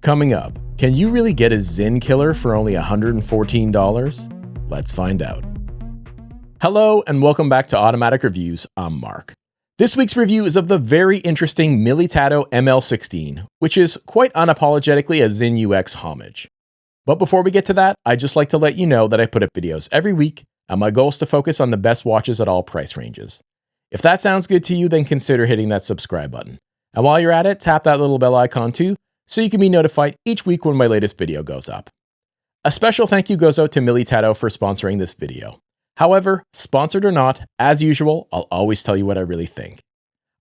Coming up, can you really get a Sinn killer for only $114? Let's find out. Hello and welcome back to Automatic Reviews. I'm Mark. This week's review is of the very interesting Militado ML16, which is quite unapologetically a Sinn UX homage. But before we get to that, I'd just like to let you know that I put up videos every week, and my goal is to focus on the best watches at all price ranges. If that sounds good to you, then consider hitting that subscribe button. And while you're at it, tap that little bell icon too, so you can be notified each week when my latest video goes up. A special thank you goes out to Militado for sponsoring this video. However, sponsored or not, as usual, I'll always tell you what I really think.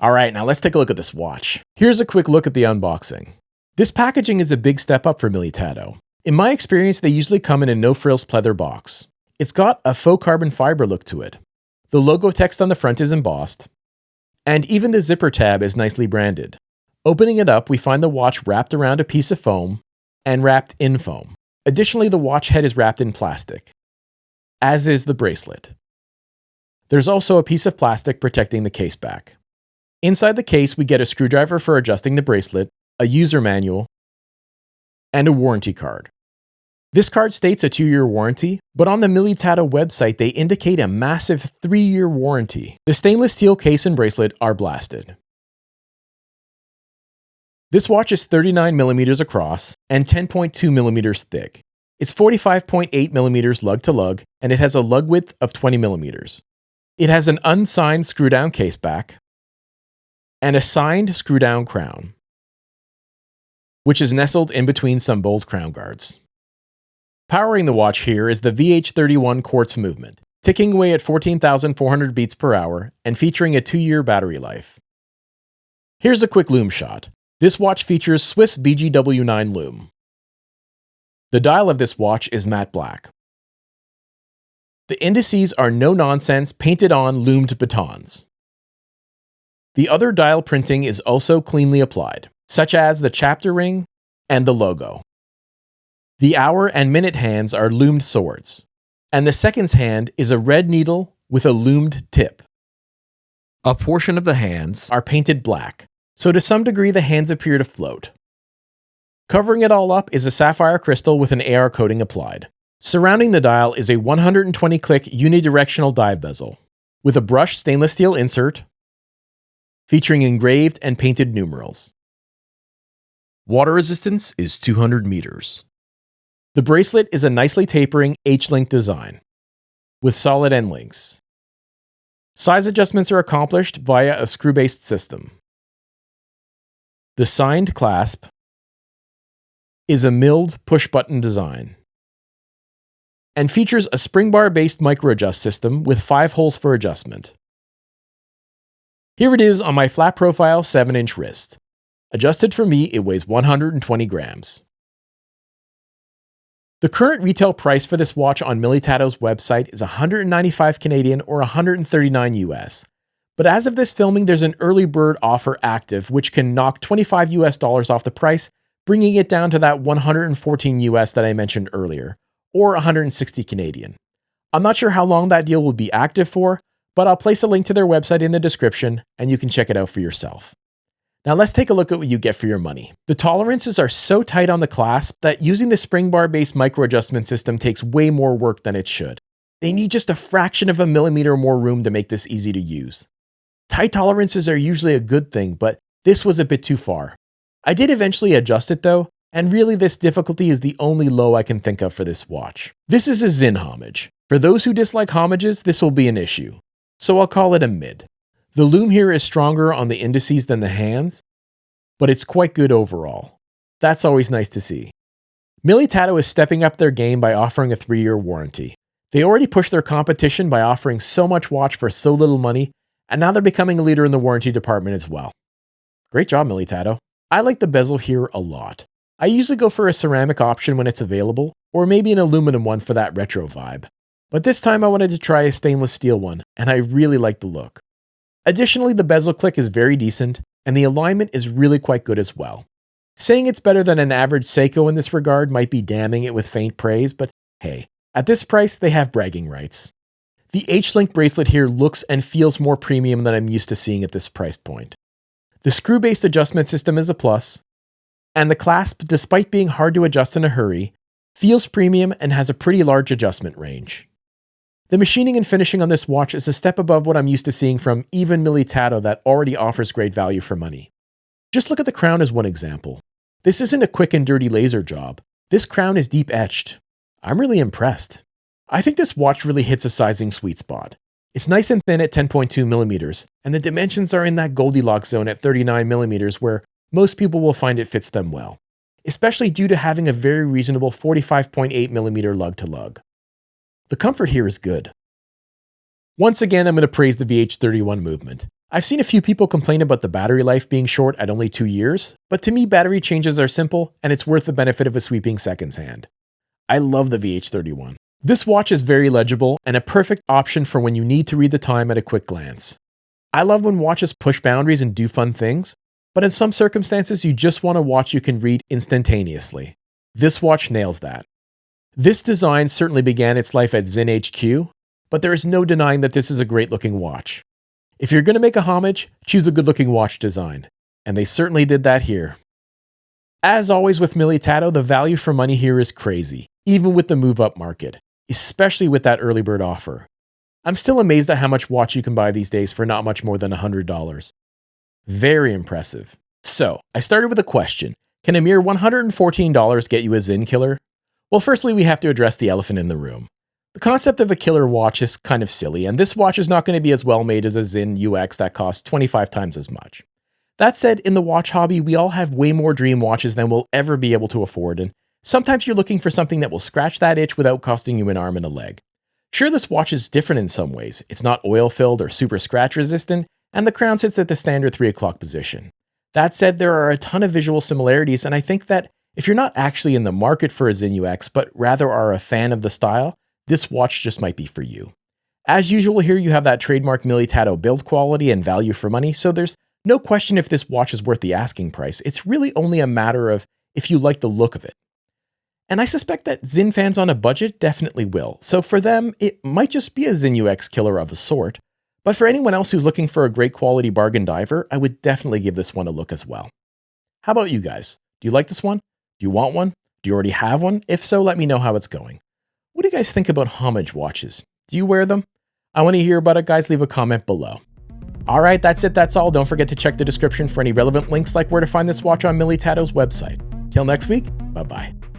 Alright, now let's take a look at this watch. Here's a quick look at the unboxing. This packaging is a big step up for Militado. In my experience, they usually come in a no-frills pleather box. It's got a faux carbon fiber look to it. The logo text on the front is embossed, and even the zipper tab is nicely branded. Opening it up, we find the watch wrapped around a piece of foam and wrapped in foam. Additionally, the watch head is wrapped in plastic, as is the bracelet. There's also a piece of plastic protecting the case back. Inside the case, we get a screwdriver for adjusting the bracelet, a user manual, and a warranty card. This card states a 2-year warranty, but on the Militado website, they indicate a massive 3-year warranty. The stainless steel case and bracelet are blasted. This watch is 39mm across and 10.2mm thick. It's 45.8mm lug to lug, and it has a lug width of 20mm. It has an unsigned screw-down case back and a signed screw-down crown, which is nestled in between some bold crown guards. Powering the watch here is the VH31 quartz movement, ticking away at 14,400 beats per hour and featuring a 2-year battery life. Here's a quick lume shot. This watch features Swiss BGW9 lume. The dial of this watch is matte black. The indices are no-nonsense, painted-on lumed batons. The other dial printing is also cleanly applied, such as the chapter ring and the logo. The hour and minute hands are lumed swords, and the seconds hand is a red needle with a lumed tip. A portion of the hands are painted black, so to some degree the hands appear to float. Covering it all up is a sapphire crystal with an AR coating applied. Surrounding the dial is a 120-click unidirectional dive bezel, with a brushed stainless steel insert, featuring engraved and painted numerals. Water resistance is 200 meters. The bracelet is a nicely tapering H-link design, with solid end links. Size adjustments are accomplished via a screw-based system. The signed clasp is a milled push-button design and features a spring bar-based micro-adjust system with 5 holes for adjustment. Here it is on my flat profile 7-inch wrist. Adjusted for me, it weighs 120 grams. The current retail price for this watch on Militado's website is 195 Canadian or 139 US. But as of this filming, there's an early bird offer active, which can knock $25 US off the price, bringing it down to that 114 US that I mentioned earlier, or 160 Canadian. I'm not sure how long that deal will be active for, but I'll place a link to their website in the description, and you can check it out for yourself. Now let's take a look at what you get for your money. The tolerances are so tight on the clasp that using the spring bar-based micro-adjustment system takes way more work than it should. They need just a fraction of a millimeter more room to make this easy to use. Tight tolerances are usually a good thing, but this was a bit too far. I did eventually adjust it though, and really this difficulty is the only low I can think of for this watch. This is a Sinn homage. For those who dislike homages, this will be an issue, so I'll call it a mid. The lume here is stronger on the indices than the hands, but it's quite good overall. That's always nice to see. Militado is stepping up their game by offering a 3-year warranty. They already pushed their competition by offering so much watch for so little money, and now they're becoming a leader in the warranty department as well. Great job, Militado. I like the bezel here a lot. I usually go for a ceramic option when it's available, or maybe an aluminum one for that retro vibe. But this time I wanted to try a stainless steel one, and I really like the look. Additionally, the bezel click is very decent, and the alignment is really quite good as well. Saying it's better than an average Seiko in this regard might be damning it with faint praise, but hey, at this price, they have bragging rights. The H-link bracelet here looks and feels more premium than I'm used to seeing at this price point. The screw-based adjustment system is a plus, And the clasp, despite being hard to adjust in a hurry, feels premium and has a pretty large adjustment range. The machining and finishing on this watch is a step above what I'm used to seeing from even Militado that already offers great value for money. Just look at the crown as one example. This isn't a quick and dirty laser job. This crown is deep etched. I'm really impressed. I think this watch really hits a sizing sweet spot. It's nice and thin at 10.2 millimeters, and the dimensions are in that Goldilocks zone at 39 millimeters where most people will find it fits them well, especially due to having a very reasonable 45.8 millimeter lug to lug. The comfort here is good. Once again, I'm going to praise the VH31 movement. I've seen a few people complain about the battery life being short at only 2 years, but to me battery changes are simple and it's worth the benefit of a sweeping seconds hand. I love the VH31. This watch is very legible and a perfect option for when you need to read the time at a quick glance. I love when watches push boundaries and do fun things, but in some circumstances you just want a watch you can read instantaneously. This watch nails that. This design certainly began its life at Sinn HQ, but there is no denying that this is a great looking watch. If you're going to make a homage, choose a good looking watch design, and they certainly did that here. As always with Militado, the value for money here is crazy, even with the move-up market, especially with that early bird offer. I'm still amazed at how much watch you can buy these days for not much more than $100. Very impressive. So, I started with a question. Can a mere $114 get you a Sinn killer? Well, firstly, we have to address the elephant in the room. The concept of a killer watch is kind of silly, and this watch is not going to be as well made as a Sinn UX that costs 25 times as much. That said, in the watch hobby, we all have way more dream watches than we'll ever be able to afford, and sometimes you're looking for something that will scratch that itch without costing you an arm and a leg. Sure, this watch is different in some ways. It's not oil-filled or super scratch resistant, and the crown sits at the standard 3 o'clock position. That said, there are a ton of visual similarities, and I think that if you're not actually in the market for a Sinn UX, but rather are a fan of the style, this watch just might be for you. As usual, here you have that trademark Militado build quality and value for money, so there's no question if this watch is worth the asking price. It's really only a matter of if you like the look of it. And I suspect that Sinn fans on a budget definitely will, so for them, it might just be a Sinn UX killer of a sort. But for anyone else who's looking for a great quality bargain diver, I would definitely give this one a look as well. How about you guys? Do you like this one? Do you want one? Do you already have one? If so, let me know how it's going. What do you guys think about homage watches? Do you wear them? I want to hear about it, guys. Leave a comment below. Alright, that's it, that's all. Don't forget to check the description for any relevant links like where to find this watch on Militado's website. Till next week, bye-bye.